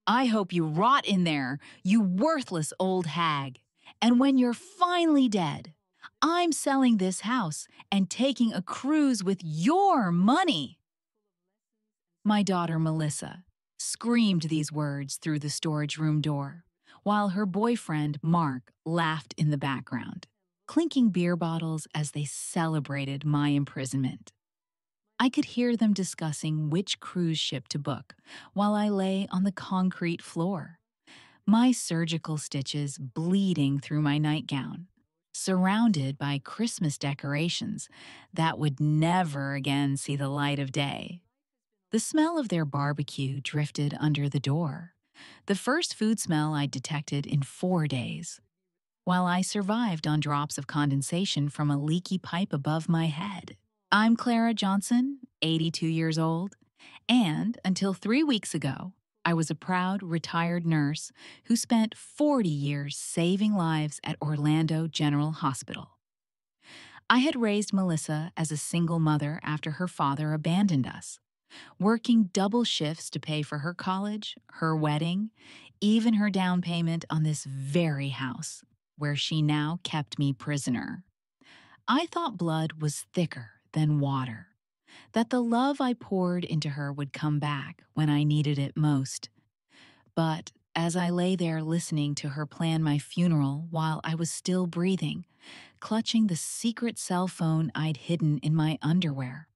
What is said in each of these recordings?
I hope you rot in there, you worthless old hag. And when you're finally dead, I'm selling this house and taking a cruise with your money. My daughter Melissa screamed these words through the storage room door, while her boyfriend Mark laughed in the background, clinking beer bottles as they celebrated my imprisonment. I could hear them discussing which cruise ship to book while I lay on the concrete floor, my surgical stitches bleeding through my nightgown, surrounded by Christmas decorations that would never again see the light of day. The smell of their barbecue drifted under the door, the first food smell I detected in 4 days, while I survived on drops of condensation from a leaky pipe above my head. I'm Clara Johnson, 82 years old, and until 3 weeks ago, I was a proud retired nurse who spent 40 years saving lives at Orlando General Hospital. I had raised Melissa as a single mother after her father abandoned us, working double shifts to pay for her college, her wedding, even her down payment on this very house, where she now kept me prisoner. I thought blood was thicker than water, that the love I poured into her would come back when I needed it most. But as I lay there listening to her plan my funeral while I was still breathing, clutching the secret cell phone I'd hidden in my underwear,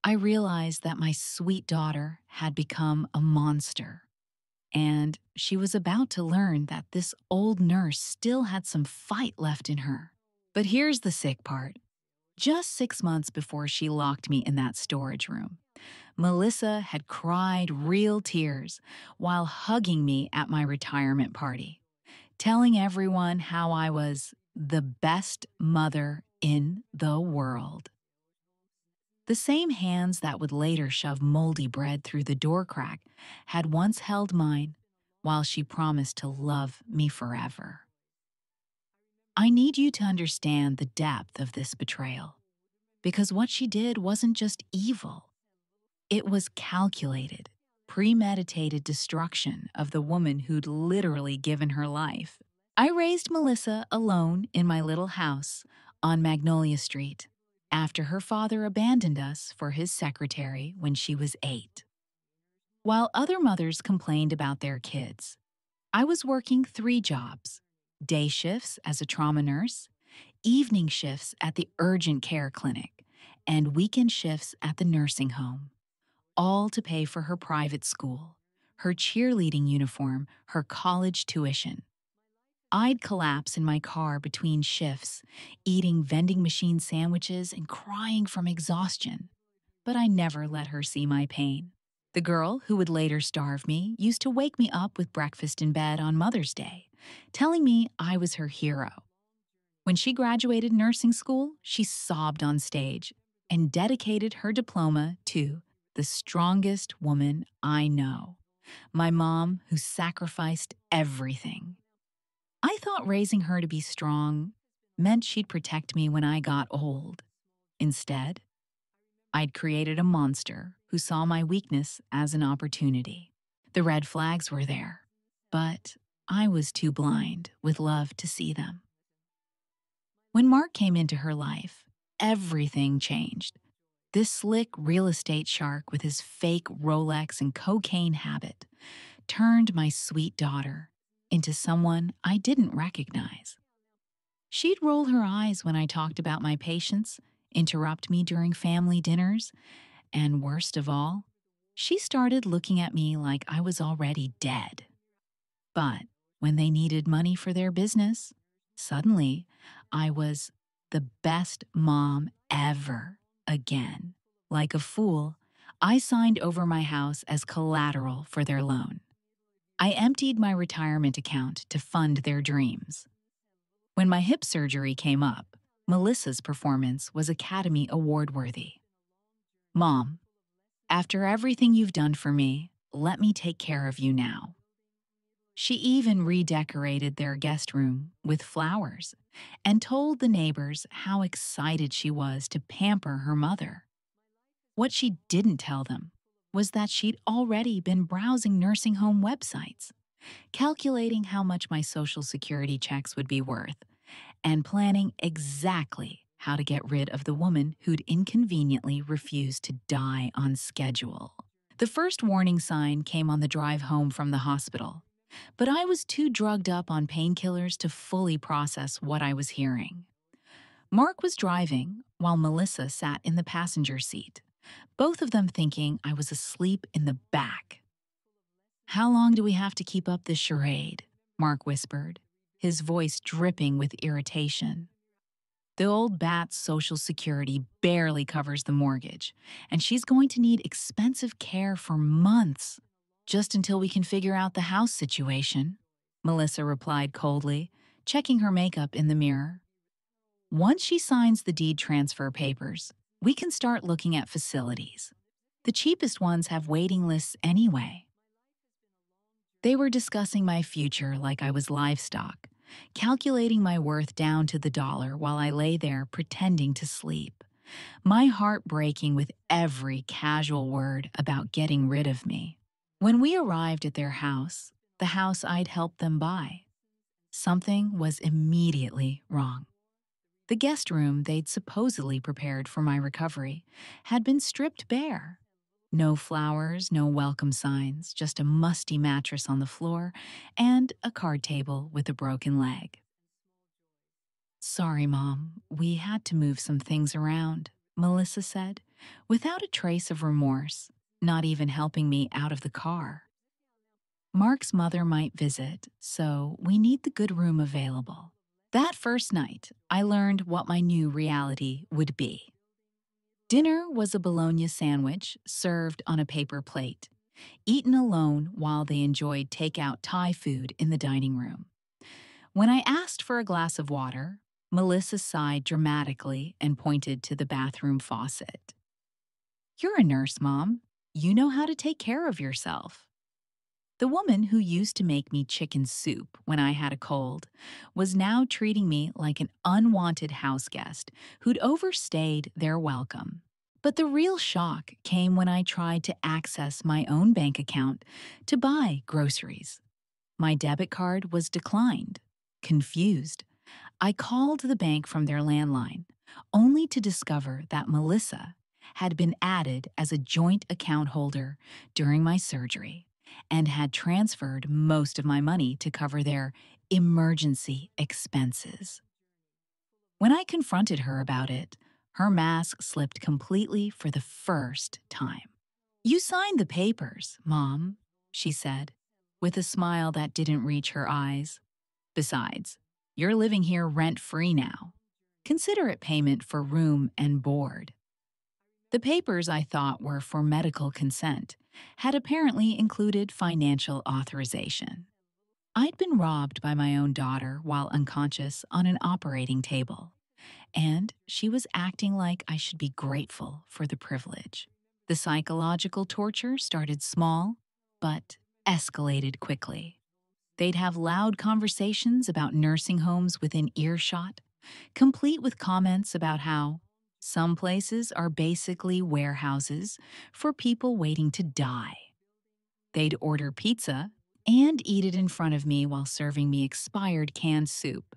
I realized that my sweet daughter had become a monster. And she was about to learn that this old nurse still had some fight left in her. But here's the sick part. Just 6 months before she locked me in that storage room, Melissa had cried real tears while hugging me at my retirement party, telling everyone how I was the best mother in the world. The same hands that would later shove moldy bread through the door crack had once held mine while she promised to love me forever. I need you to understand the depth of this betrayal, because what she did wasn't just evil, it was calculated, premeditated destruction of the woman who'd literally given her life. I raised Melissa alone in my little house on Magnolia Street after her father abandoned us for his secretary when she was 8. While other mothers complained about their kids, I was working 3 jobs: day shifts as a trauma nurse, evening shifts at the urgent care clinic, and weekend shifts at the nursing home, all to pay for her private school, her cheerleading uniform, her college tuition. I'd collapse in my car between shifts, eating vending machine sandwiches and crying from exhaustion. But I never let her see my pain. The girl who would later starve me used to wake me up with breakfast in bed on Mother's Day, telling me I was her hero. When she graduated nursing school, she sobbed on stage and dedicated her diploma to the strongest woman I know, my mom who sacrificed everything. I thought raising her to be strong meant she'd protect me when I got old. Instead, I'd created a monster who saw my weakness as an opportunity. The red flags were there, but I was too blind with love to see them. When Mark came into her life, everything changed. This slick real estate shark with his fake Rolex and cocaine habit turned my sweet daughter into someone I didn't recognize. She'd roll her eyes when I talked about my patients, interrupt me during family dinners, and worst of all, she started looking at me like I was already dead. But when they needed money for their business, suddenly I was the best mom ever again. Like a fool, I signed over my house as collateral for their loan. I emptied my retirement account to fund their dreams. When my hip surgery came up, Melissa's performance was Academy Award worthy. Mom, after everything you've done for me, let me take care of you now. She even redecorated their guest room with flowers and told the neighbors how excited she was to pamper her mother. What she didn't tell them was that she'd already been browsing nursing home websites, calculating how much my Social Security checks would be worth, and planning exactly how to get rid of the woman who'd inconveniently refused to die on schedule. The first warning sign came on the drive home from the hospital, but I was too drugged up on painkillers to fully process what I was hearing. Mark was driving while Melissa sat in the passenger seat, both of them thinking I was asleep in the back. "How long do we have to keep up this charade?" Mark whispered, his voice dripping with irritation. "The old bat's Social Security barely covers the mortgage, and she's going to need expensive care for months, just until we can figure out the house situation," Melissa replied coldly, checking her makeup in the mirror. "Once she signs the deed transfer papers, we can start looking at facilities. The cheapest ones have waiting lists anyway." They were discussing my future like I was livestock, calculating my worth down to the dollar while I lay there pretending to sleep, my heart breaking with every casual word about getting rid of me. When we arrived at their house, the house I'd helped them buy, something was immediately wrong. The guest room they'd supposedly prepared for my recovery had been stripped bare. No flowers, no welcome signs, just a musty mattress on the floor and a card table with a broken leg. "Sorry, Mom, we had to move some things around," Melissa said, without a trace of remorse, not even helping me out of the car. "Mark's mother might visit, so we need the good room available." That first night, I learned what my new reality would be. Dinner was a bologna sandwich served on a paper plate, eaten alone while they enjoyed takeout Thai food in the dining room. When I asked for a glass of water, Melissa sighed dramatically and pointed to the bathroom faucet. "You're a nurse, Mom. You know how to take care of yourself." The woman who used to make me chicken soup when I had a cold was now treating me like an unwanted house guest who'd overstayed their welcome. But the real shock came when I tried to access my own bank account to buy groceries. My debit card was declined. Confused, I called the bank from their landline, only to discover that Melissa had been added as a joint account holder during my surgery and had transferred most of my money to cover their emergency expenses. When I confronted her about it, her mask slipped completely for the first time. "You signed the papers, Mom," she said, with a smile that didn't reach her eyes. "Besides, you're living here rent-free now. Consider it payment for room and board." The papers I thought were for medical consent had apparently included financial authorization. I'd been robbed by my own daughter while unconscious on an operating table, and she was acting like I should be grateful for the privilege. The psychological torture started small, but escalated quickly. They'd have loud conversations about nursing homes within earshot, complete with comments about how some places are basically warehouses for people waiting to die. They'd order pizza and eat it in front of me while serving me expired canned soup.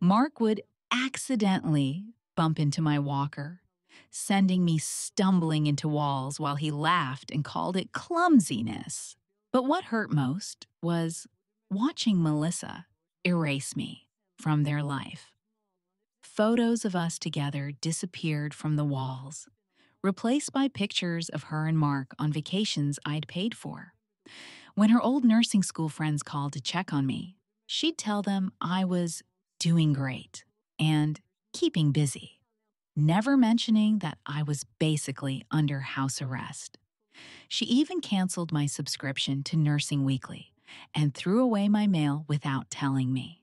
Mark would accidentally bump into my walker, sending me stumbling into walls while he laughed and called it clumsiness. But what hurt most was watching Melissa erase me from their life. Photos of us together disappeared from the walls, replaced by pictures of her and Mark on vacations I'd paid for. When her old nursing school friends called to check on me, she'd tell them I was doing great and keeping busy, never mentioning that I was basically under house arrest. She even canceled my subscription to Nursing Weekly and threw away my mail without telling me,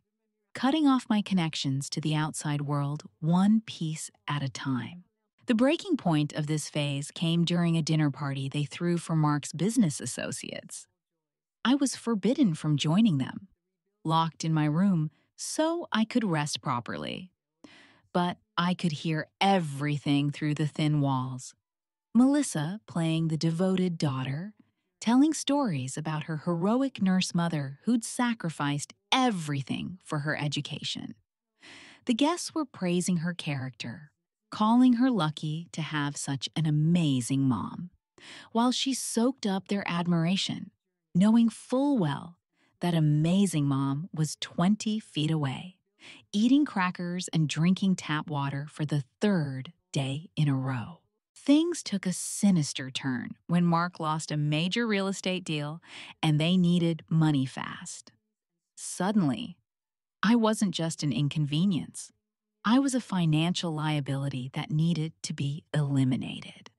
cutting off my connections to the outside world one piece at a time. The breaking point of this phase came during a dinner party they threw for Mark's business associates. I was forbidden from joining them, locked in my room so I could rest properly. But I could hear everything through the thin walls. Melissa playing the devoted daughter, telling stories about her heroic nurse mother who'd sacrificed everything for her education. The guests were praising her character, calling her lucky to have such an amazing mom, while she soaked up their admiration, knowing full well that amazing mom was 20 feet away, eating crackers and drinking tap water for the third day in a row. Things took a sinister turn when Mark lost a major real estate deal and they needed money fast. Suddenly, I wasn't just an inconvenience. I was a financial liability that needed to be eliminated.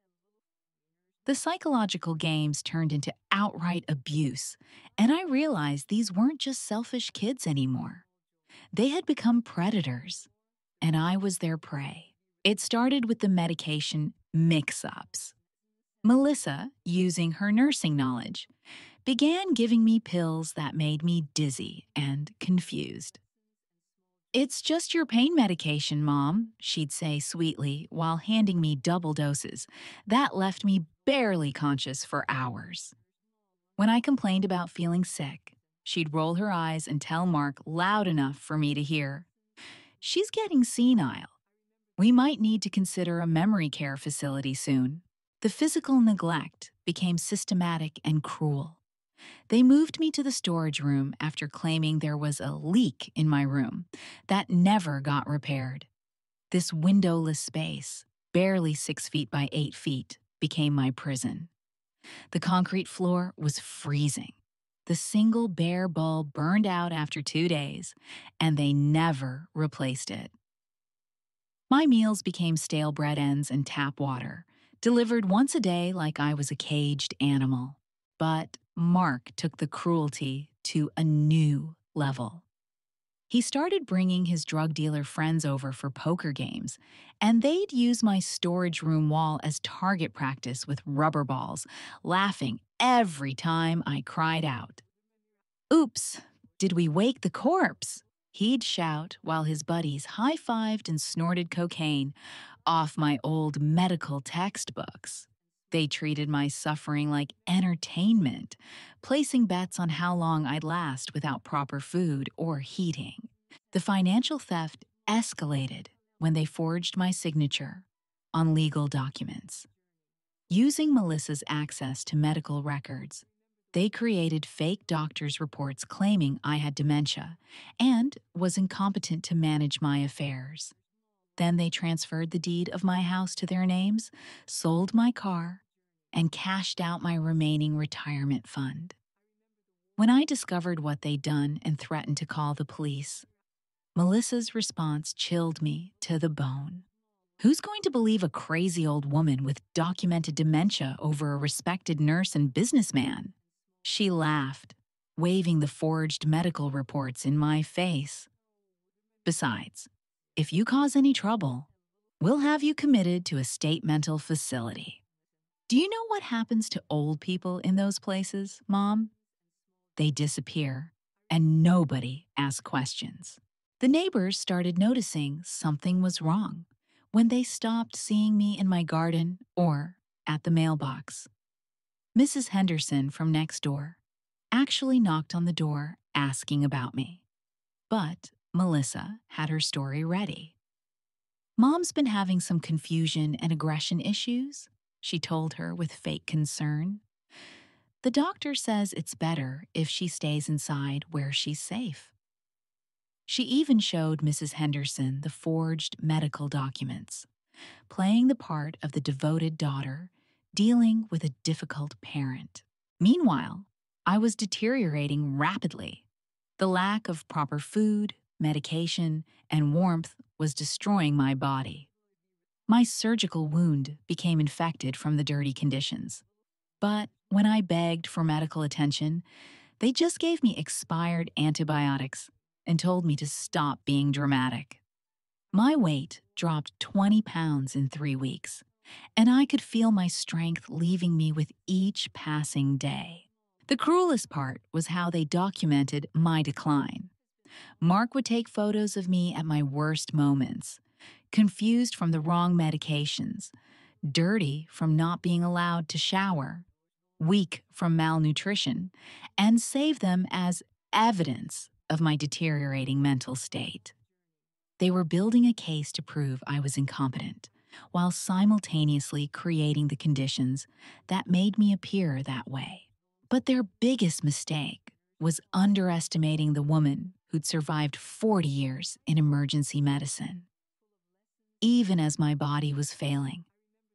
The psychological games turned into outright abuse, and I realized these weren't just selfish kids anymore. They had become predators, and I was their prey. It started with the medication mix-ups. Melissa, using her nursing knowledge, began giving me pills that made me dizzy and confused. "It's just your pain medication, Mom," she'd say sweetly while handing me double doses. That left me barely conscious for hours. When I complained about feeling sick, she'd roll her eyes and tell Mark loud enough for me to hear, "She's getting senile. We might need to consider a memory care facility soon." The physical neglect became systematic and cruel. They moved me to the storage room after claiming there was a leak in my room that never got repaired. This windowless space, barely 6 feet by 8 feet, became my prison. The concrete floor was freezing. The single bare bulb burned out after 2 days, and they never replaced it. My meals became stale bread ends and tap water, delivered once a day like I was a caged animal. But Mark took the cruelty to a new level. He started bringing his drug dealer friends over for poker games, and they'd use my storage room wall as target practice with rubber balls, laughing every time I cried out. "Oops, did we wake the corpse?" He'd shout while his buddies high-fived and snorted cocaine off my old medical textbooks. They treated my suffering like entertainment, placing bets on how long I'd last without proper food or heating. The financial theft escalated when they forged my signature on legal documents. Using Melissa's access to medical records, they created fake doctor's reports claiming I had dementia and was incompetent to manage my affairs. Then they transferred the deed of my house to their names, sold my car, and cashed out my remaining retirement fund. When I discovered what they'd done and threatened to call the police, Melissa's response chilled me to the bone. "Who's going to believe a crazy old woman with documented dementia over a respected nurse and businessman?" She laughed, waving the forged medical reports in my face. "Besides, if you cause any trouble, we'll have you committed to a state mental facility." Do you know what happens to old people in those places, Mom? They disappear, and nobody asks questions. The neighbors started noticing something was wrong when they stopped seeing me in my garden or at the mailbox. Mrs. Henderson from next door actually knocked on the door asking about me. But Melissa had her story ready. "Mom's been having some confusion and aggression issues," she told her with fake concern. "The doctor says it's better if she stays inside where she's safe." She even showed Mrs. Henderson the forged medical documents, playing the part of the devoted daughter, dealing with a difficult parent. Meanwhile, I was deteriorating rapidly. The lack of proper food, medication, and warmth was destroying my body. My surgical wound became infected from the dirty conditions. But when I begged for medical attention, they just gave me expired antibiotics and told me to stop being dramatic. My weight dropped 20 pounds in 3 weeks, and I could feel my strength leaving me with each passing day. The cruelest part was how they documented my decline. Mark would take photos of me at my worst moments, confused from the wrong medications, dirty from not being allowed to shower, weak from malnutrition, and save them as evidence of my deteriorating mental state. They were building a case to prove I was incompetent, while simultaneously creating the conditions that made me appear that way. But their biggest mistake was underestimating the woman who'd survived 40 years in emergency medicine. Even as my body was failing,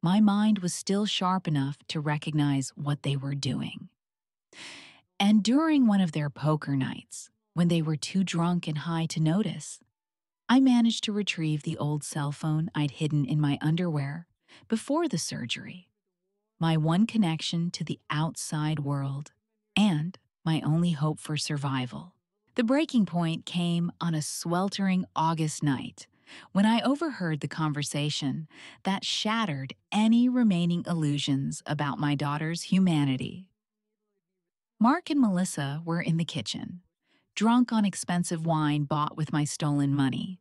my mind was still sharp enough to recognize what they were doing. And during one of their poker nights, when they were too drunk and high to notice, I managed to retrieve the old cell phone I'd hidden in my underwear before the surgery, my one connection to the outside world, and my only hope for survival. The breaking point came on a sweltering August night when I overheard the conversation that shattered any remaining illusions about my daughter's humanity. Mark and Melissa were in the kitchen, drunk on expensive wine bought with my stolen money,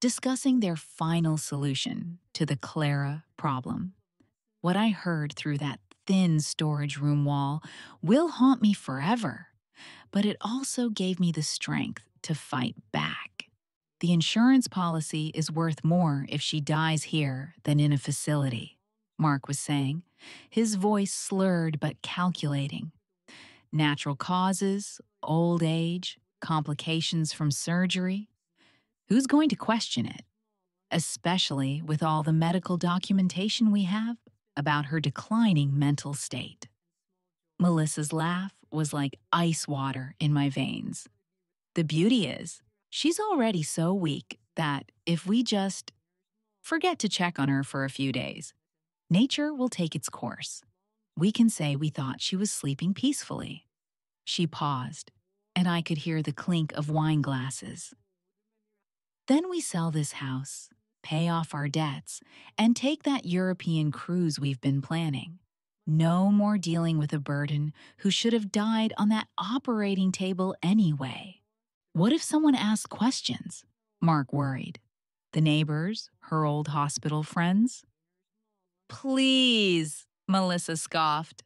discussing their final solution to the Clara problem. What I heard through that thin storage room wall will haunt me forever, but it also gave me the strength to fight back. The insurance policy is worth more if she dies here than in a facility, Mark was saying, his voice slurred but calculating. Natural causes, old age, complications from surgery. Who's going to question it? Especially with all the medical documentation we have about her declining mental state. Melissa's laugh was like ice water in my veins. The beauty is, she's already so weak that if we just forget to check on her for a few days, nature will take its course. We can say we thought she was sleeping peacefully. She paused, and I could hear the clink of wine glasses. Then we sell this house, pay off our debts, and take that European cruise we've been planning. No more dealing with a burden who should have died on that operating table anyway. What if someone asked questions? Mark worried. The neighbors, her old hospital friends? Please, Melissa scoffed.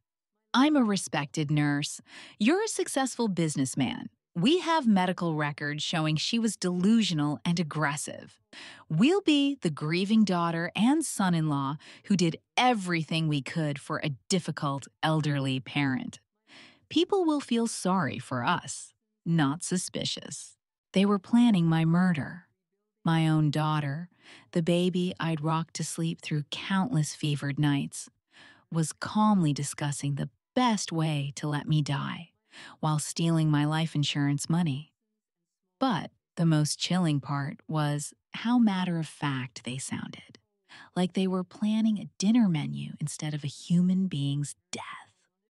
I'm a respected nurse. You're a successful businessman. We have medical records showing she was delusional and aggressive. We'll be the grieving daughter and son-in-law who did everything we could for a difficult elderly parent. People will feel sorry for us, not suspicious. They were planning my murder. My own daughter, the baby I'd rocked to sleep through countless fevered nights, was calmly discussing the best way to let me die, while stealing my life insurance money. But the most chilling part was how matter-of-fact they sounded, like they were planning a dinner menu instead of a human being's death.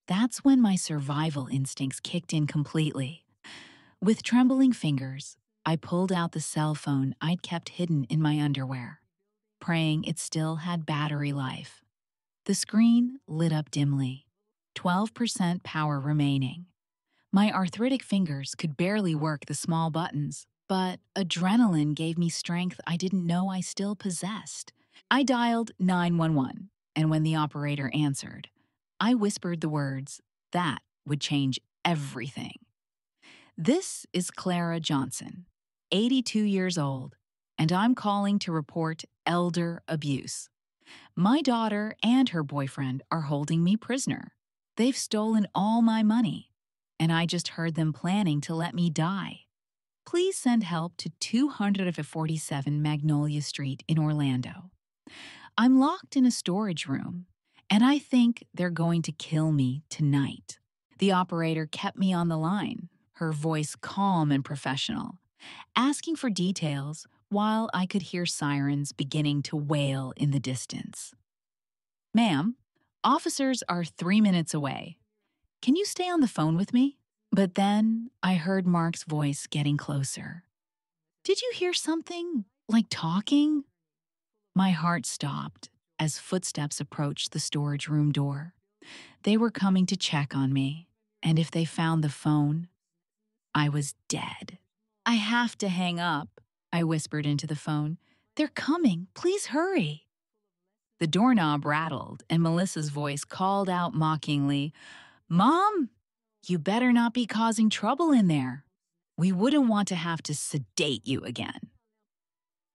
That's when my survival instincts kicked in completely. With trembling fingers, I pulled out the cell phone I'd kept hidden in my underwear, praying it still had battery life. The screen lit up dimly, 12% power remaining. My arthritic fingers could barely work the small buttons, but adrenaline gave me strength I didn't know I still possessed. I dialed 911, and when the operator answered, I whispered the words that would change everything. This is Clara Johnson, 82 years old, and I'm calling to report elder abuse. My daughter and her boyfriend are holding me prisoner. They've stolen all my money, and I just heard them planning to let me die. Please send help to 247 Magnolia Street in Orlando. I'm locked in a storage room, and I think they're going to kill me tonight. The operator kept me on the line, her voice calm and professional, asking for details while I could hear sirens beginning to wail in the distance. Ma'am, officers are 3 minutes away. Can you stay on the phone with me? But then I heard Mark's voice getting closer. Did you hear something? Like talking? My heart stopped as footsteps approached the storage room door. They were coming to check on me, and if they found the phone, I was dead. I have to hang up, I whispered into the phone. They're coming. Please hurry. The doorknob rattled, and Melissa's voice called out mockingly, "Mom, you better not be causing trouble in there. We wouldn't want to have to sedate you again."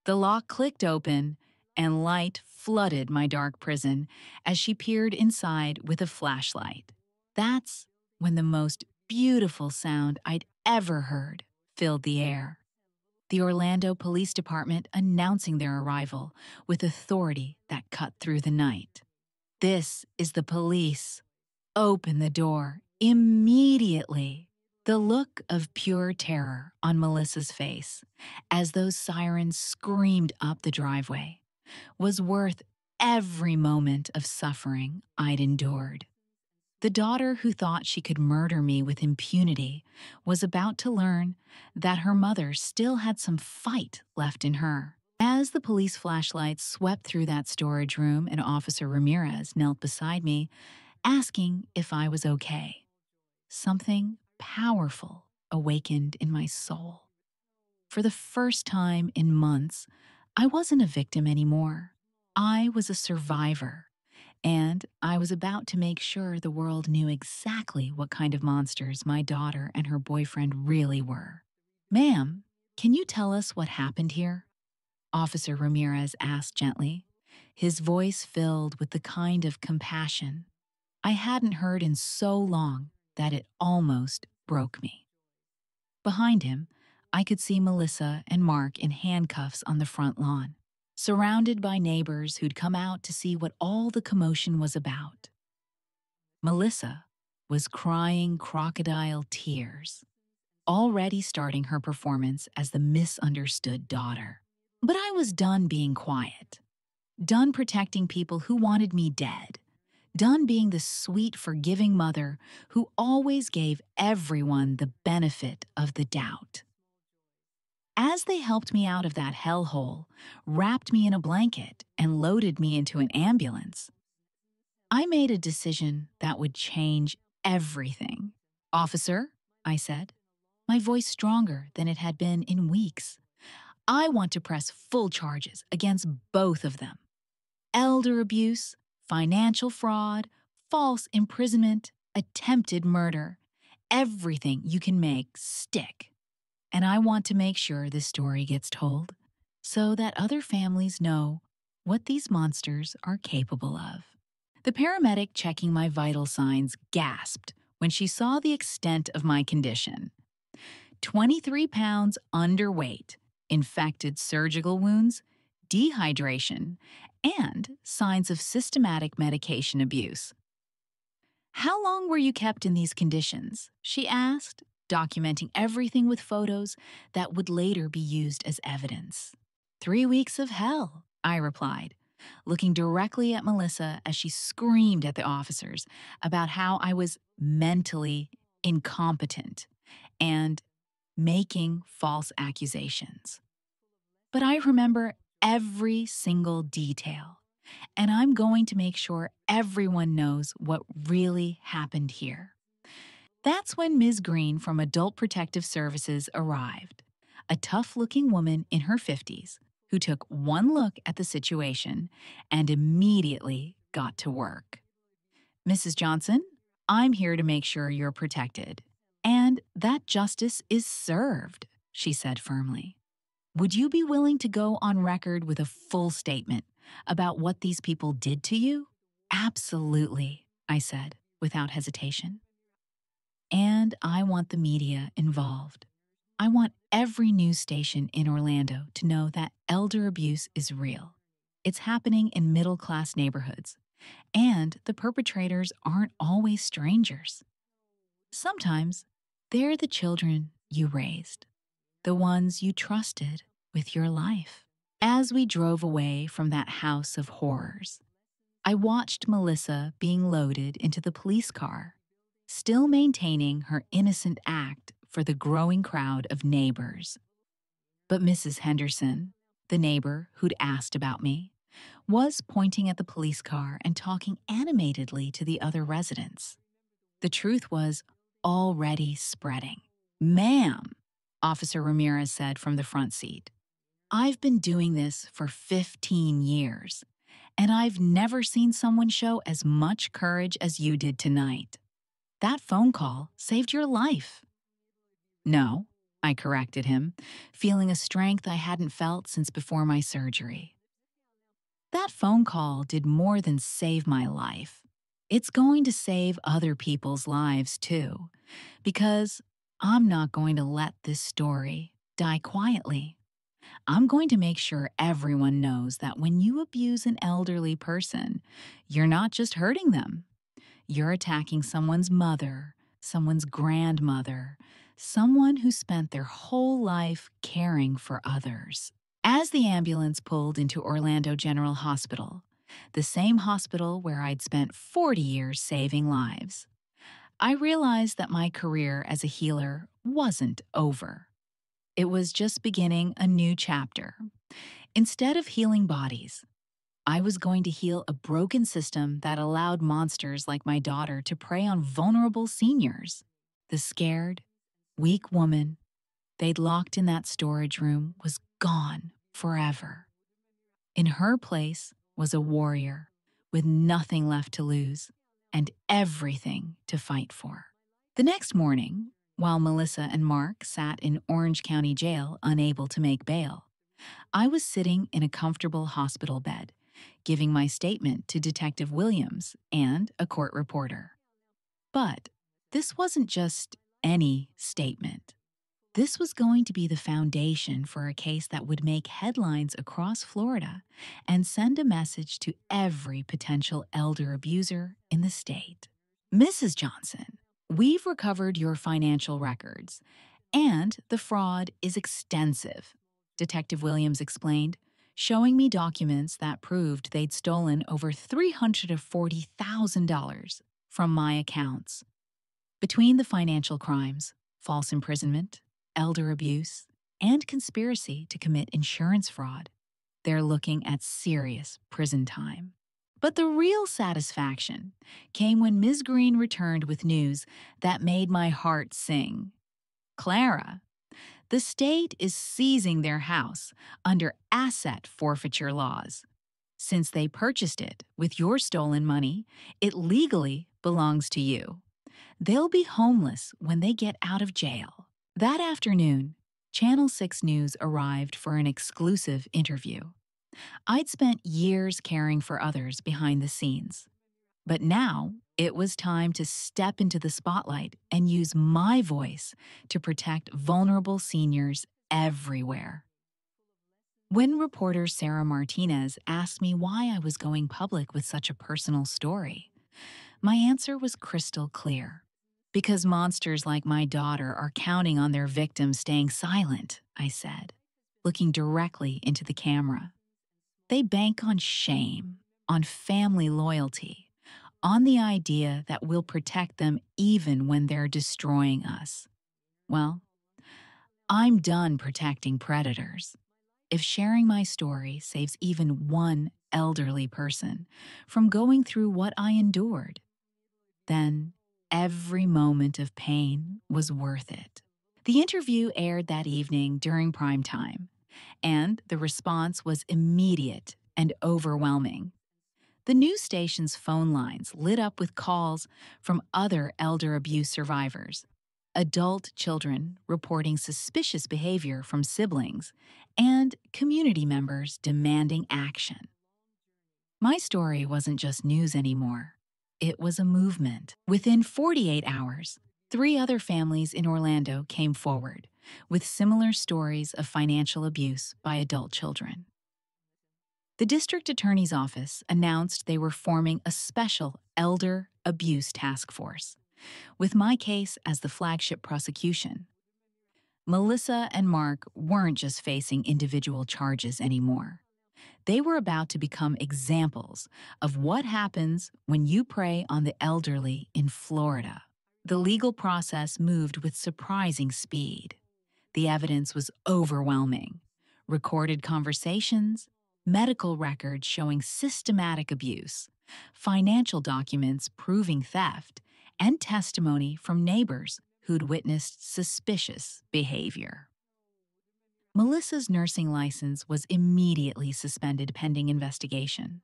The lock clicked open, and light flooded my dark prison as she peered inside with a flashlight. That's when the most beautiful sound I'd ever heard filled the air. The Orlando Police Department announcing their arrival with authority that cut through the night. "This is the police. Open the door immediately." The look of pure terror on Melissa's face as those sirens screamed up the driveway was worth every moment of suffering I'd endured. The daughter who thought she could murder me with impunity was about to learn that her mother still had some fight left in her. As the police flashlights swept through that storage room and Officer Ramirez knelt beside me, asking if I was okay, something powerful awakened in my soul. For the first time in months, I wasn't a victim anymore. I was a survivor, and I was about to make sure the world knew exactly what kind of monsters my daughter and her boyfriend really were. "Ma'am, can you tell us what happened here?" Officer Ramirez asked gently, his voice filled with the kind of compassion I hadn't heard in so long that it almost broke me. Behind him, I could see Melissa and Mark in handcuffs on the front lawn, surrounded by neighbors who'd come out to see what all the commotion was about. Melissa was crying crocodile tears, already starting her performance as the misunderstood daughter. But I was done being quiet, done protecting people who wanted me dead, done being the sweet, forgiving mother who always gave everyone the benefit of the doubt. As they helped me out of that hellhole, wrapped me in a blanket, and loaded me into an ambulance, I made a decision that would change everything. "Officer," I said, my voice stronger than it had been in weeks, "I want to press full charges against both of them. Elder abuse, financial fraud, false imprisonment, attempted murder. Everything you can make stick. And I want to make sure this story gets told so that other families know what these monsters are capable of." The paramedic checking my vital signs gasped when she saw the extent of my condition. 23 pounds underweight, infected surgical wounds, dehydration, and signs of systematic medication abuse. "How long were you kept in these conditions?" she asked, documenting everything with photos that would later be used as evidence. 3 weeks of hell," I replied, looking directly at Melissa as she screamed at the officers about how I was mentally incompetent and making false accusations. "But I remember every single detail, and I'm going to make sure everyone knows what really happened here." That's when Ms. Green from Adult Protective Services arrived, a tough-looking woman in her 50s who took one look at the situation and immediately got to work. "Mrs. Johnson, I'm here to make sure you're protected, and that justice is served," she said firmly. "Would you be willing to go on record with a full statement about what these people did to you?" "Absolutely," I said, without hesitation. "And I want the media involved. I want every news station in Orlando to know that elder abuse is real. It's happening in middle-class neighborhoods, and the perpetrators aren't always strangers. Sometimes they're the children you raised, the ones you trusted with your life." As we drove away from that house of horrors, I watched Melissa being loaded into the police car, still maintaining her innocent act for the growing crowd of neighbors. But Mrs. Henderson, the neighbor who'd asked about me, was pointing at the police car and talking animatedly to the other residents. The truth was already spreading. "Ma'am," Officer Ramirez said from the front seat, "I've been doing this for 15 years, And I've never seen someone show as much courage as you did tonight. That phone call saved your life. No, I corrected him, feeling a strength I hadn't felt since before my surgery. That phone call did more than save my life. It's going to save other people's lives too, because I'm not going to let this story die quietly. I'm going to make sure everyone knows that when you abuse an elderly person, you're not just hurting them. You're attacking someone's mother, someone's grandmother, someone who spent their whole life caring for others. As the ambulance pulled into Orlando General Hospital, the same hospital where I'd spent 40 years saving lives, I realized that my career as a healer wasn't over. It was just beginning a new chapter. Instead of healing bodies, I was going to heal a broken system that allowed monsters like my daughter to prey on vulnerable seniors. The scared, weak woman they'd locked in that storage room was gone forever. In her place was a warrior with nothing left to lose and everything to fight for. The next morning, while Melissa and Mark sat in Orange County Jail unable to make bail, I was sitting in a comfortable hospital bed, giving my statement to Detective Williams and a court reporter. But this wasn't just any statement. This was going to be the foundation for a case that would make headlines across Florida and send a message to every potential elder abuser in the state. Mrs. Johnson, we've recovered your financial records, and the fraud is extensive, Detective Williams explained, showing me documents that proved they'd stolen over $340,000 from my accounts. Between the financial crimes, false imprisonment, elder abuse, and conspiracy to commit insurance fraud, they're looking at serious prison time. But the real satisfaction came when Ms. Green returned with news that made my heart sing. Clara, the state is seizing their house under asset forfeiture laws. Since they purchased it with your stolen money, it legally belongs to you. They'll be homeless when they get out of jail. That afternoon, Channel 6 News arrived for an exclusive interview. I'd spent years caring for others behind the scenes, but now it was time to step into the spotlight and use my voice to protect vulnerable seniors everywhere. When reporter Sarah Martinez asked me why I was going public with such a personal story, my answer was crystal clear. Because monsters like my daughter are counting on their victims staying silent, I said, looking directly into the camera. They bank on shame, on family loyalty, on the idea that we'll protect them even when they're destroying us. Well, I'm done protecting predators. If sharing my story saves even one elderly person from going through what I endured, then every moment of pain was worth it. The interview aired that evening during prime time, and the response was immediate and overwhelming. The news station's phone lines lit up with calls from other elder abuse survivors, adult children reporting suspicious behavior from siblings, and community members demanding action. My story wasn't just news anymore. It was a movement. Within 48 hours, 3 other families in Orlando came forward with similar stories of financial abuse by adult children. The district attorney's office announced they were forming a special elder abuse task force, with my case as the flagship prosecution. Melissa and Mark weren't just facing individual charges anymore. They were about to become examples of what happens when you prey on the elderly in Florida. The legal process moved with surprising speed. The evidence was overwhelming. Recorded conversations, medical records showing systematic abuse, financial documents proving theft, and testimony from neighbors who'd witnessed suspicious behavior. Melissa's nursing license was immediately suspended pending investigation.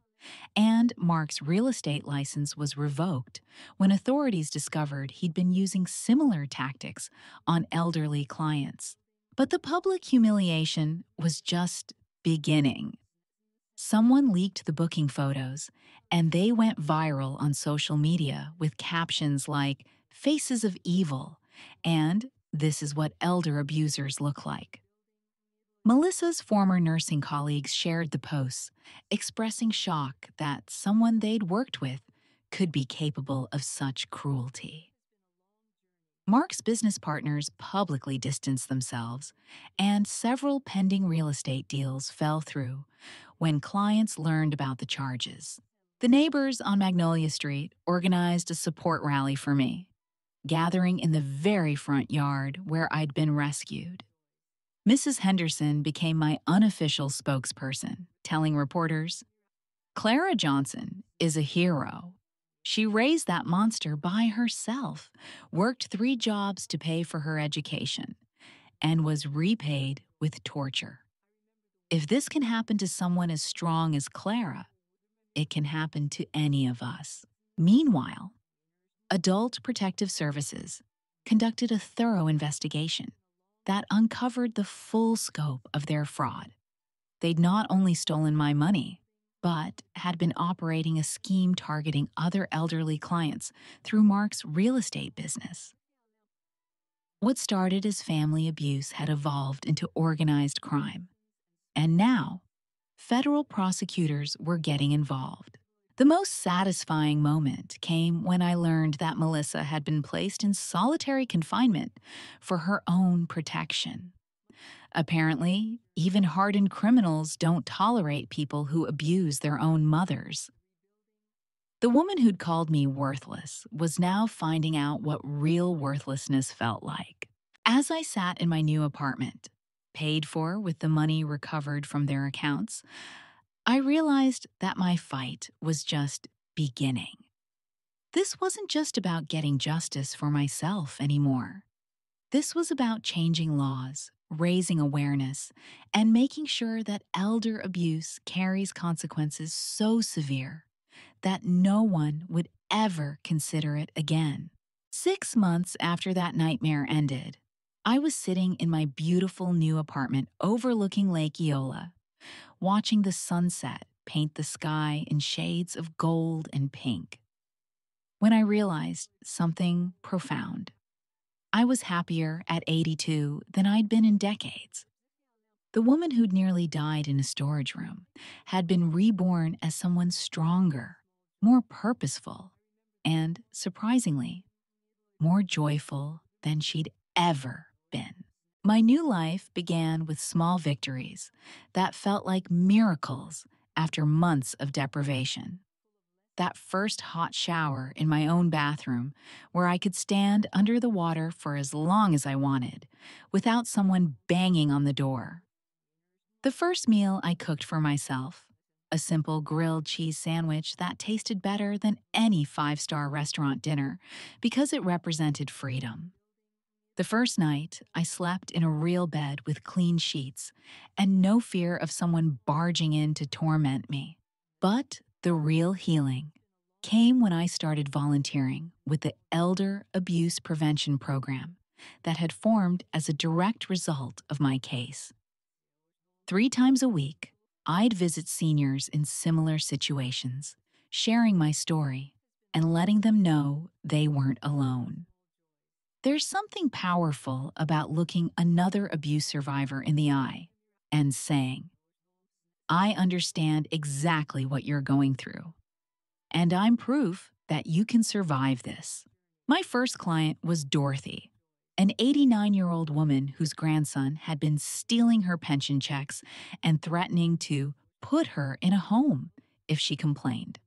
And Mark's real estate license was revoked when authorities discovered he'd been using similar tactics on elderly clients. But the public humiliation was just beginning. Someone leaked the booking photos, and they went viral on social media with captions like, "Faces of Evil," and "This is what elder abusers look like." Melissa's former nursing colleagues shared the posts, expressing shock that someone they'd worked with could be capable of such cruelty. Mark's business partners publicly distanced themselves, and several pending real estate deals fell through when clients learned about the charges. The neighbors on Magnolia Street organized a support rally for me, gathering in the very front yard where I'd been rescued. Mrs. Henderson became my unofficial spokesperson, telling reporters, "Clara Johnson is a hero. She raised that monster by herself, worked 3 jobs to pay for her education, and was repaid with torture. If this can happen to someone as strong as Clara, it can happen to any of us." Meanwhile, Adult Protective Services conducted a thorough investigation that uncovered the full scope of their fraud. They'd not only stolen my money, but had been operating a scheme targeting other elderly clients through Mark's real estate business. What started as family abuse had evolved into organized crime, and now federal prosecutors were getting involved. The most satisfying moment came when I learned that Melissa had been placed in solitary confinement for her own protection. Apparently, even hardened criminals don't tolerate people who abuse their own mothers. The woman who'd called me worthless was now finding out what real worthlessness felt like. As I sat in my new apartment, paid for with the money recovered from their accounts, I realized that my fight was just beginning. This wasn't just about getting justice for myself anymore. This was about changing laws, raising awareness, and making sure that elder abuse carries consequences so severe that no one would ever consider it again. 6 months after that nightmare ended, I was sitting in my beautiful new apartment overlooking Lake Eola, watching the sunset paint the sky in shades of gold and pink, when I realized something profound. I was happier at 82 than I'd been in decades. The woman who'd nearly died in a storage room had been reborn as someone stronger, more purposeful, and, surprisingly, more joyful than she'd ever been. My new life began with small victories that felt like miracles after months of deprivation. That first hot shower in my own bathroom, where I could stand under the water for as long as I wanted, without someone banging on the door. The first meal I cooked for myself, a simple grilled cheese sandwich that tasted better than any 5-star restaurant dinner because it represented freedom. The first night, I slept in a real bed with clean sheets and no fear of someone barging in to torment me. But the real healing came when I started volunteering with the Elder Abuse Prevention Program that had formed as a direct result of my case. 3 times a week, I'd visit seniors in similar situations, sharing my story and letting them know they weren't alone. There's something powerful about looking another abuse survivor in the eye and saying, "I understand exactly what you're going through, and I'm proof that you can survive this." My first client was Dorothy, an 89-year-old woman whose grandson had been stealing her pension checks and threatening to put her in a home if she complained.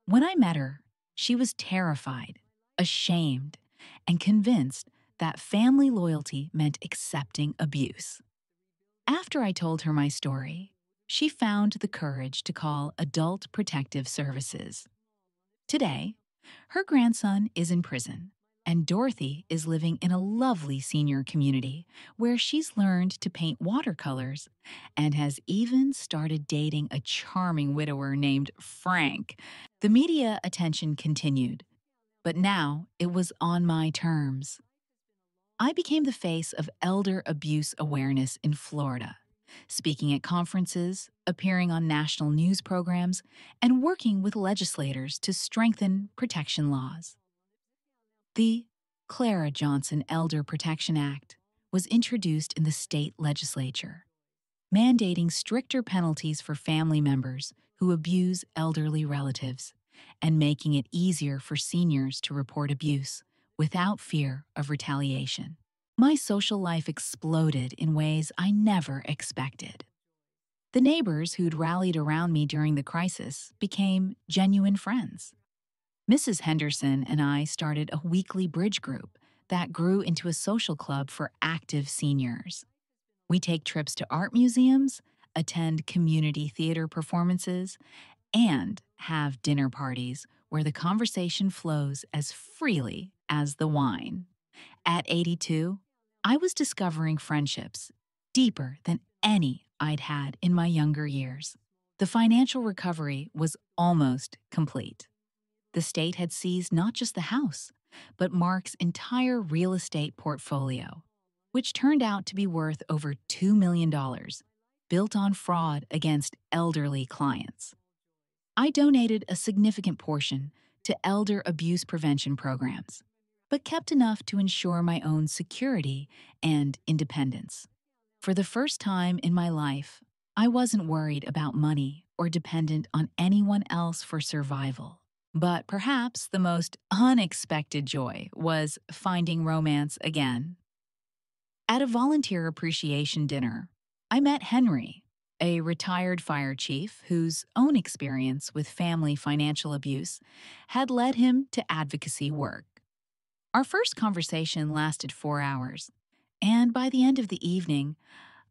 When I met her, she was terrified, ashamed, and convinced that family loyalty meant accepting abuse. After I told her my story, she found the courage to call Adult Protective Services. Today, her grandson is in prison, and Dorothy is living in a lovely senior community where she's learned to paint watercolors and has even started dating a charming widower named Frank. The media attention continued, but now it was on my terms. I became the face of elder abuse awareness in Florida, speaking at conferences, appearing on national news programs, and working with legislators to strengthen protection laws. The Clara Johnson Elder Protection Act was introduced in the state legislature, mandating stricter penalties for family members who abuse elderly relatives and making it easier for seniors to report abuse without fear of retaliation. My social life exploded in ways I never expected. The neighbors who'd rallied around me during the crisis became genuine friends. Mrs. Henderson and I started a weekly bridge group that grew into a social club for active seniors. We take trips to art museums, attend community theater performances, and have dinner parties where the conversation flows as freely as the wine. At 82, I was discovering friendships deeper than any I'd had in my younger years. The financial recovery was almost complete. The state had seized not just the house, but Mark's entire real estate portfolio, which turned out to be worth over $2 million, built on fraud against elderly clients. I donated a significant portion to elder abuse prevention programs, but kept enough to ensure my own security and independence. For the first time in my life, I wasn't worried about money or dependent on anyone else for survival. But perhaps the most unexpected joy was finding romance again. At a volunteer appreciation dinner, I met Henry, a retired fire chief whose own experience with family financial abuse had led him to advocacy work. Our first conversation lasted 4 hours, and by the end of the evening,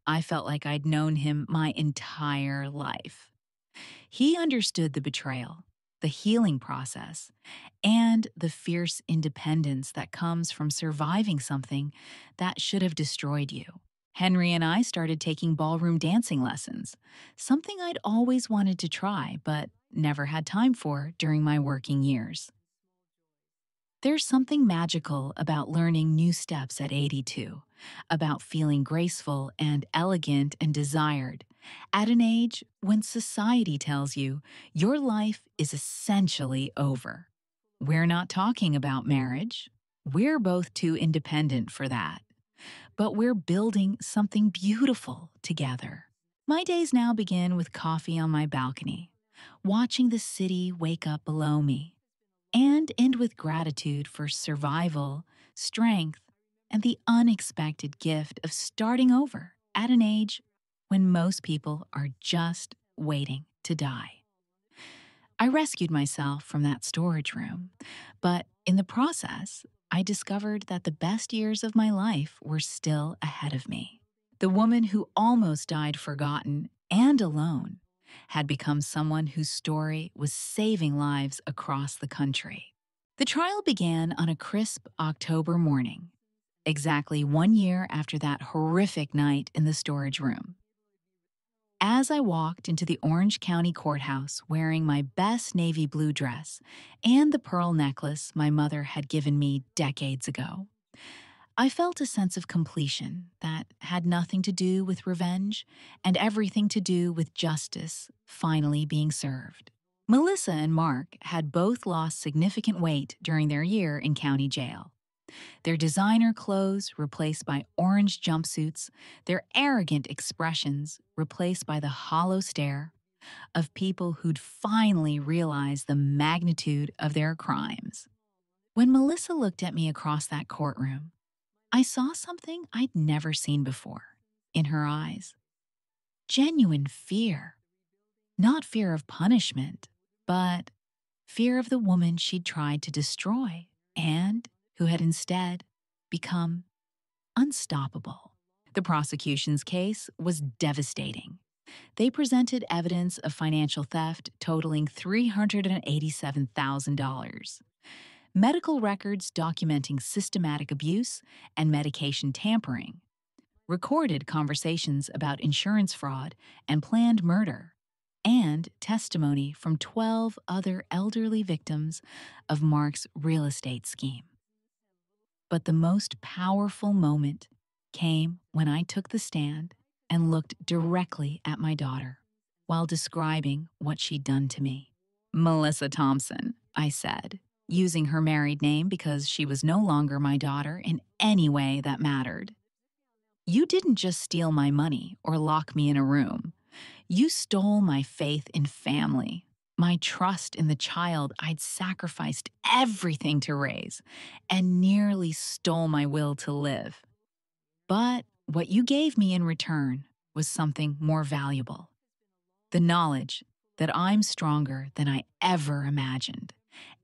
I felt like I'd known him my entire life. He understood the betrayal, the healing process, and the fierce independence that comes from surviving something that should have destroyed you. Henry and I started taking ballroom dancing lessons, something I'd always wanted to try but never had time for during my working years. There's something magical about learning new steps at 82, about feeling graceful and elegant and desired, at an age when society tells you your life is essentially over. We're not talking about marriage. We're both too independent for that. But we're building something beautiful together. My days now begin with coffee on my balcony, watching the city wake up below me, and end with gratitude for survival, strength, and the unexpected gift of starting over at an age when most people are just waiting to die. I rescued myself from that storage room, but in the process, I discovered that the best years of my life were still ahead of me. The woman who almost died forgotten and alone had become someone whose story was saving lives across the country. The trial began on a crisp October morning, exactly 1 year after that horrific night in the storage room. As I walked into the Orange County Courthouse wearing my best navy blue dress and the pearl necklace my mother had given me decades ago, I felt a sense of completion that had nothing to do with revenge and everything to do with justice finally being served. Melissa and Mark had both lost significant weight during their year in county jail. Their designer clothes replaced by orange jumpsuits, their arrogant expressions replaced by the hollow stare of people who'd finally realized the magnitude of their crimes. When Melissa looked at me across that courtroom, I saw something I'd never seen before in her eyes. Genuine fear. Not fear of punishment, but fear of the woman she'd tried to destroy and who had instead become unstoppable. The prosecution's case was devastating. They presented evidence of financial theft totaling $387,000. medical records documenting systematic abuse and medication tampering, recorded conversations about insurance fraud and planned murder, and testimony from 12 other elderly victims of Mark's real estate scheme. But the most powerful moment came when I took the stand and looked directly at my daughter while describing what she'd done to me. Melissa Thompson, I said, using her married name because she was no longer my daughter in any way that mattered. You didn't just steal my money or lock me in a room. You stole my faith in family, my trust in the child I'd sacrificed everything to raise, and nearly stole my will to live. But what you gave me in return was something more valuable: the knowledge that I'm stronger than I ever imagined,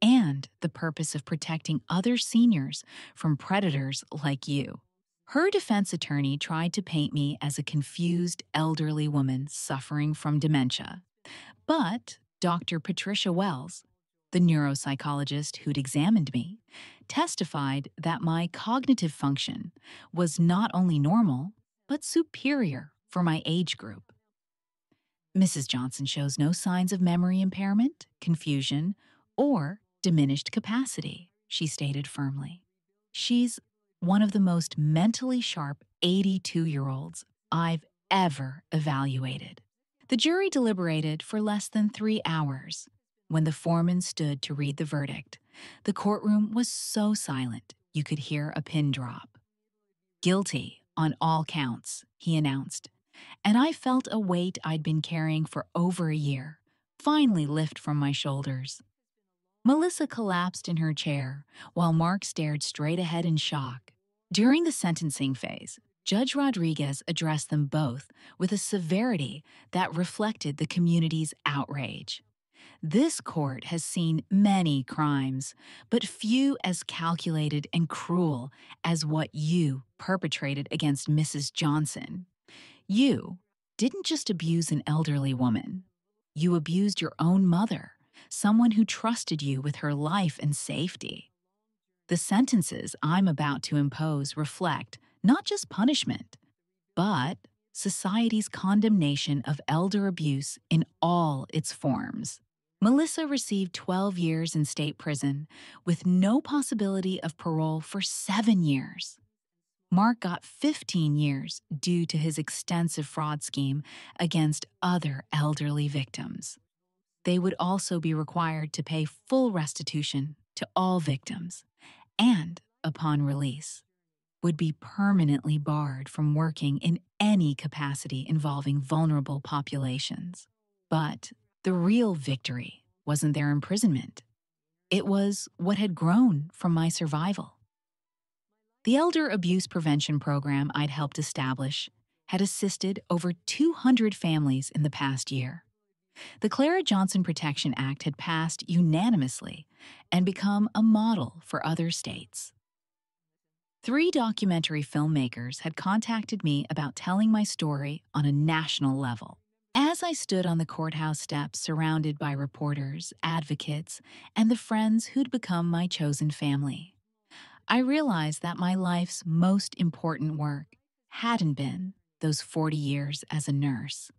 and the purpose of protecting other seniors from predators like you. Her defense attorney tried to paint me as a confused elderly woman suffering from dementia. But Dr. Patricia Wells, the neuropsychologist who'd examined me, testified that my cognitive function was not only normal, but superior for my age group. Mrs. Johnson shows no signs of memory impairment, confusion, or diminished capacity, she stated firmly. She's one of the most mentally sharp 82-year-olds I've ever evaluated. The jury deliberated for less than 3 hours. When the foreman stood to read the verdict, the courtroom was so silent you could hear a pin drop. "Guilty on all counts," he announced, and I felt a weight I'd been carrying for over a year finally lift from my shoulders. Melissa collapsed in her chair while Mark stared straight ahead in shock. During the sentencing phase, Judge Rodriguez addressed them both with a severity that reflected the community's outrage. This court has seen many crimes, but few as calculated and cruel as what you perpetrated against Mrs. Johnson. You didn't just abuse an elderly woman. You abused your own mother, someone who trusted you with her life and safety. The sentences I'm about to impose reflect not just punishment, but society's condemnation of elder abuse in all its forms. Melissa received 12 years in state prison with no possibility of parole for 7 years. Mark got 15 years due to his extensive fraud scheme against other elderly victims. They would also be required to pay full restitution to all victims, and, upon release, would be permanently barred from working in any capacity involving vulnerable populations. But the real victory wasn't their imprisonment. It was what had grown from my survival. The Elder Abuse Prevention Program I'd helped establish had assisted over 200 families in the past year. The Clara Johnson Protection Act had passed unanimously and become a model for other states. 3 documentary filmmakers had contacted me about telling my story on a national level. As I stood on the courthouse steps surrounded by reporters, advocates, and the friends who'd become my chosen family, I realized that my life's most important work hadn't been those 40 years as a nurse.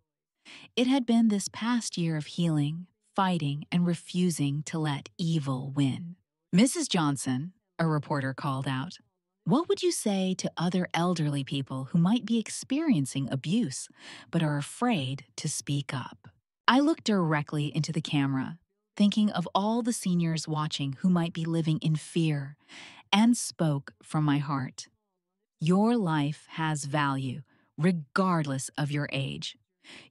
It had been this past year of healing, fighting, and refusing to let evil win. "Mrs. Johnson," a reporter called out, "what would you say to other elderly people who might be experiencing abuse but are afraid to speak up?" I looked directly into the camera, thinking of all the seniors watching who might be living in fear, and spoke from my heart. Your life has value, regardless of your age.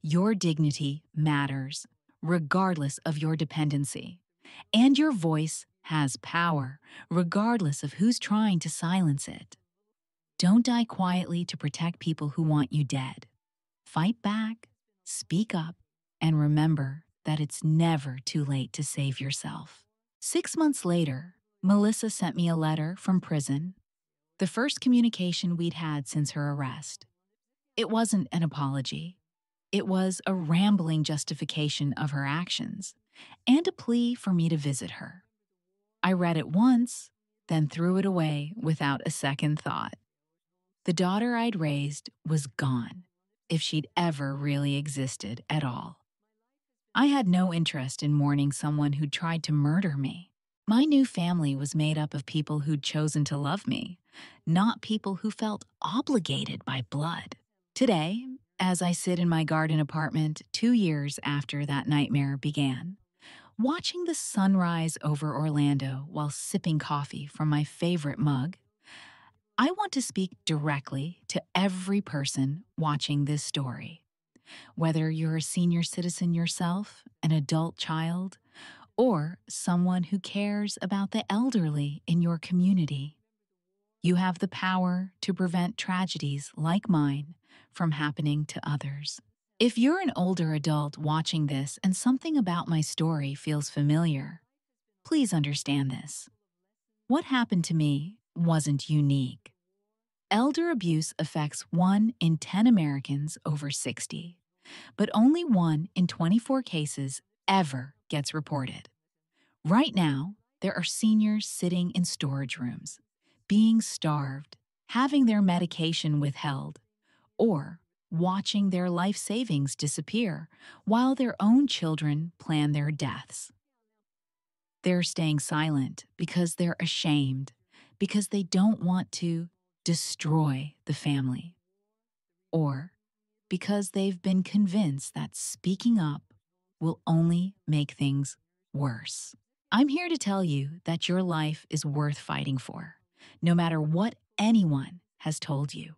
Your dignity matters, regardless of your dependency. And your voice has power, regardless of who's trying to silence it. Don't die quietly to protect people who want you dead. Fight back, speak up, and remember that it's never too late to save yourself. 6 months later, Melissa sent me a letter from prison, the first communication we'd had since her arrest. It wasn't an apology. It was a rambling justification of her actions and a plea for me to visit her. I read it once, then threw it away without a second thought. The daughter I'd raised was gone, if she'd ever really existed at all. I had no interest in mourning someone who'd tried to murder me. My new family was made up of people who'd chosen to love me, not people who felt obligated by blood. Today, as I sit in my garden apartment 2 years after that nightmare began, watching the sunrise over Orlando while sipping coffee from my favorite mug, I want to speak directly to every person watching this story. Whether you're a senior citizen yourself, an adult child, or someone who cares about the elderly in your community, you have the power to prevent tragedies like mine from happening to others. If you're an older adult watching this and something about my story feels familiar, please understand this. What happened to me wasn't unique. Elder abuse affects 1 in 10 Americans over 60, but only 1 in 24 cases ever gets reported. Right now, there are seniors sitting in storage rooms, being starved, having their medication withheld, or watching their life savings disappear while their own children plan their deaths. They're staying silent because they're ashamed, because they don't want to destroy the family, or because they've been convinced that speaking up will only make things worse. I'm here to tell you that your life is worth fighting for, no matter what anyone has told you.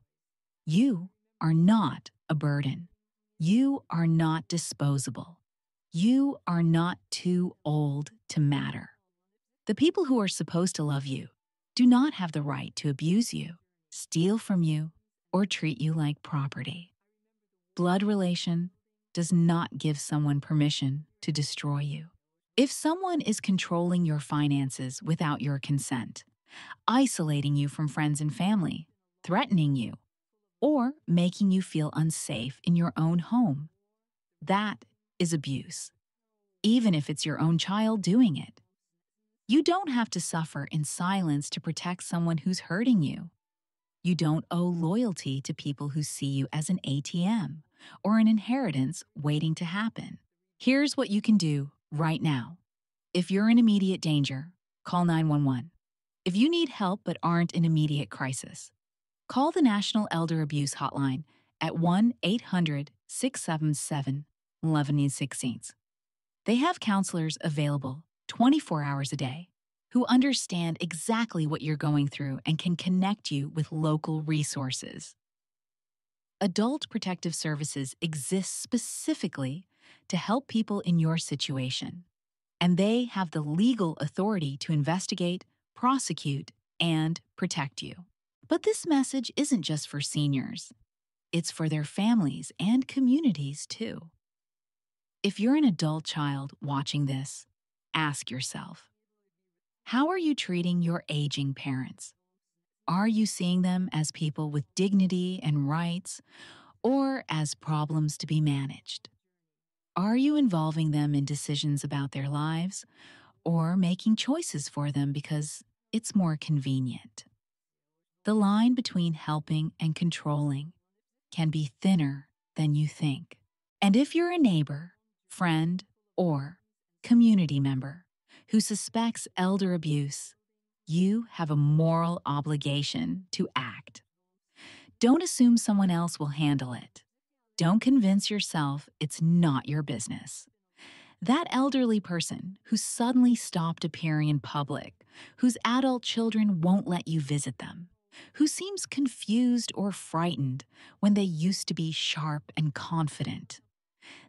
You are not a burden. You are not disposable. You are not too old to matter. The people who are supposed to love you do not have the right to abuse you, steal from you, or treat you like property. Blood relation does not give someone permission to destroy you. If someone is controlling your finances without your consent, isolating you from friends and family, threatening you, or making you feel unsafe in your own home, that is abuse, even if it's your own child doing it. You don't have to suffer in silence to protect someone who's hurting you. You don't owe loyalty to people who see you as an ATM or an inheritance waiting to happen. Here's what you can do right now. If you're in immediate danger, call 911. If you need help but aren't in immediate crisis, call the National Elder Abuse Hotline at 1-800-677-1116. They have counselors available 24 hours a day who understand exactly what you're going through and can connect you with local resources. Adult Protective Services exists specifically to help people in your situation, and they have the legal authority to investigate, prosecute, and protect you. But this message isn't just for seniors. It's for their families and communities, too. If you're an adult child watching this, ask yourself, how are you treating your aging parents? Are you seeing them as people with dignity and rights, or as problems to be managed? Are you involving them in decisions about their lives, or making choices for them because it's more convenient? The line between helping and controlling can be thinner than you think. And if you're a neighbor, friend, or community member who suspects elder abuse, you have a moral obligation to act. Don't assume someone else will handle it. Don't convince yourself it's not your business. That elderly person who suddenly stopped appearing in public, whose adult children won't let you visit them, who seems confused or frightened when they used to be sharp and confident.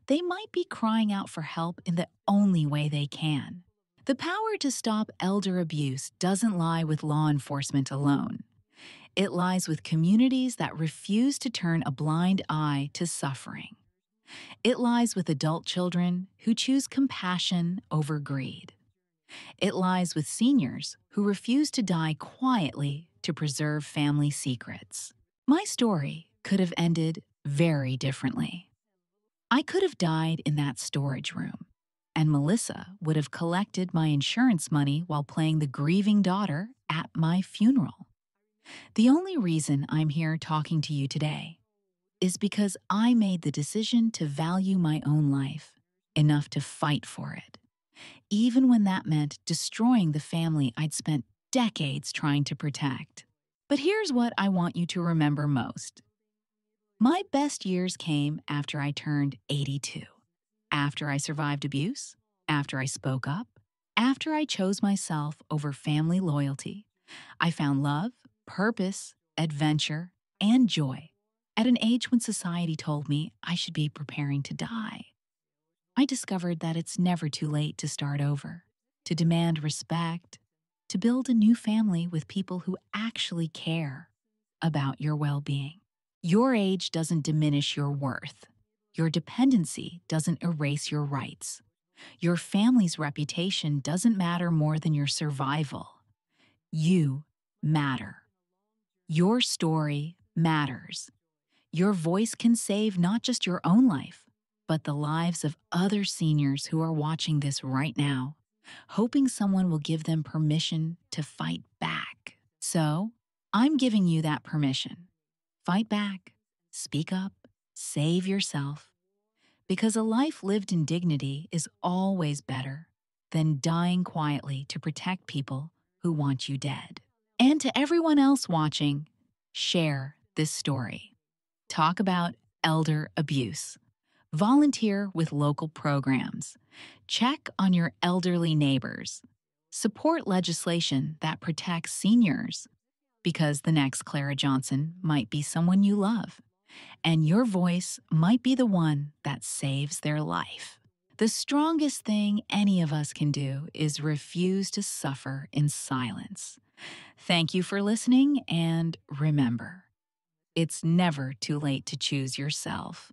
They might be crying out for help in the only way they can. The power to stop elder abuse doesn't lie with law enforcement alone. It lies with communities that refuse to turn a blind eye to suffering. It lies with adult children who choose compassion over greed. It lies with seniors who refuse to die quietly to preserve family secrets. My story could have ended very differently. I could have died in that storage room, and Melissa would have collected my insurance money while playing the grieving daughter at my funeral. The only reason I'm here talking to you today is because I made the decision to value my own life enough to fight for it, even when that meant destroying the family I'd spent decades trying to protect. But here's what I want you to remember most. My best years came after I turned 82, after I survived abuse, after I spoke up, after I chose myself over family loyalty. I found love, purpose, adventure, and joy at an age when society told me I should be preparing to die. I discovered that it's never too late to start over, to demand respect, to build a new family with people who actually care about your well-being. Your age doesn't diminish your worth. Your dependency doesn't erase your rights. Your family's reputation doesn't matter more than your survival. You matter. Your story matters. Your voice can save not just your own life, but the lives of other seniors who are watching this right now, hoping someone will give them permission to fight back. So, I'm giving you that permission. Fight back, speak up, save yourself, because a life lived in dignity is always better than dying quietly to protect people who want you dead. And to everyone else watching, share this story. Talk about elder abuse. Volunteer with local programs. Check on your elderly neighbors. Support legislation that protects seniors, because the next Clara Johnson might be someone you love, and your voice might be the one that saves their life. The strongest thing any of us can do is refuse to suffer in silence. Thank you for listening, and remember, it's never too late to choose yourself.